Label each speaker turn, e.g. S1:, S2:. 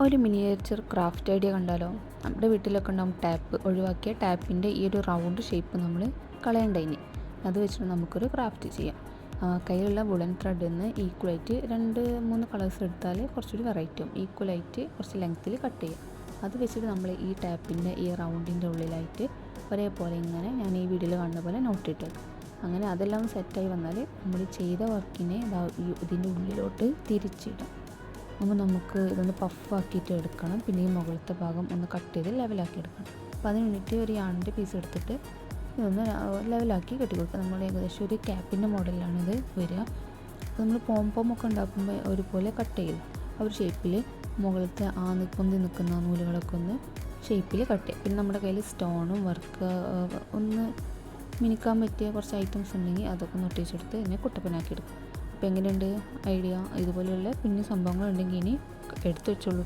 S1: ഒരു miniature craft idea കണ്ടാലോ? നമ്മുടെ വീട്ടിലൊക്കെ ഉണ്ടാകും ടാപ്പ്, ഒഴിവാക്കിയ ടാപ്പിൻ്റെ ഈ ഒരു റൗണ്ട് ഷേപ്പ് നമ്മൾ കളയണ്ടതിന്. അത് വെച്ചിട്ട് നമുക്കൊരു ക്രാഫ്റ്റ് ചെയ്യാം. കയ്യിലുള്ള വുളൻ ത്രെഡിൽ നിന്ന് ഈക്വലായിട്ട് 2-3 കളേഴ്സ് എടുത്താൽ കുറച്ചുകൂടി വെറൈറ്റി ആവും. ഈക്വലായിട്ട് കുറച്ച് ലെങ്ത്തിൽ കട്ട് ചെയ്യാം. അത് വെച്ചിട്ട് നമ്മൾ ഈ ടാപ്പിൻ്റെ ഈ റൗണ്ടിൻ്റെ ഉള്ളിലായിട്ട് ഒരേപോലെ ഇങ്ങനെ ഞാൻ ഈ വീഡിയോയിൽ കാണുന്ന പോലെ നോട്ട് ഇട്ടു. അങ്ങനെ അതെല്ലാം സെറ്റായി വന്നാൽ നമ്മൾ ചെയ്ത വർക്കിനെ ഇതിൻ്റെ ഉള്ളിലോട്ട് തിരിച്ചിടാം. അപ്പോൾ നമുക്ക് ഇതൊന്ന് പഫാക്കിയിട്ട് എടുക്കണം. പിന്നെ ഈ മുകളിലത്തെ ഭാഗം ഒന്ന് കട്ട് ചെയ്ത് ലെവലാക്കി എടുക്കണം. അപ്പോൾ അതിന് വേണ്ടിയിട്ട് ഒരു യാണിൻ്റെ പീസ് എടുത്തിട്ട് ഇതൊന്ന് ലെവലാക്കി കെട്ടിക്കൊടുക്കുക. നമ്മൾ ഏകദേശം ഒരു ക്യാപ്പിൻ്റെ മോഡലിലാണിത് വരിക. അപ്പോൾ നമ്മൾ പോംപോമൊക്കെ ഉണ്ടാക്കുമ്പോൾ ഒരുപോലെ കട്ട് ചെയ്യും. ആ ഒരു ഷേപ്പിൽ മുകളിലത്തെ പൊന്തി നിൽക്കുന്ന നൂലുകളൊക്കെ ഒന്ന് ഷേപ്പിൽ കട്ട് ചെയ്യുക. പിന്നെ നമ്മുടെ കയ്യിൽ സ്റ്റോണും വർക്ക് ഒന്ന് മിനുക്കാൻ പറ്റിയ കുറച്ച് ഐറ്റംസ് ഉണ്ടെങ്കിൽ അതൊക്കെ ഒന്ന് ഒട്ടിച്ചെടുത്ത് ഇതിനെ കുട്ടപ്പനാക്കി എടുക്കും. അപ്പോൾ എങ്ങനെയുണ്ട് ഐഡിയ? ഇതുപോലെയുള്ള പിന്നെ സംഭവങ്ങൾ ഉണ്ടെങ്കിൽ ഇനി എടുത്തു വെച്ചോളൂ.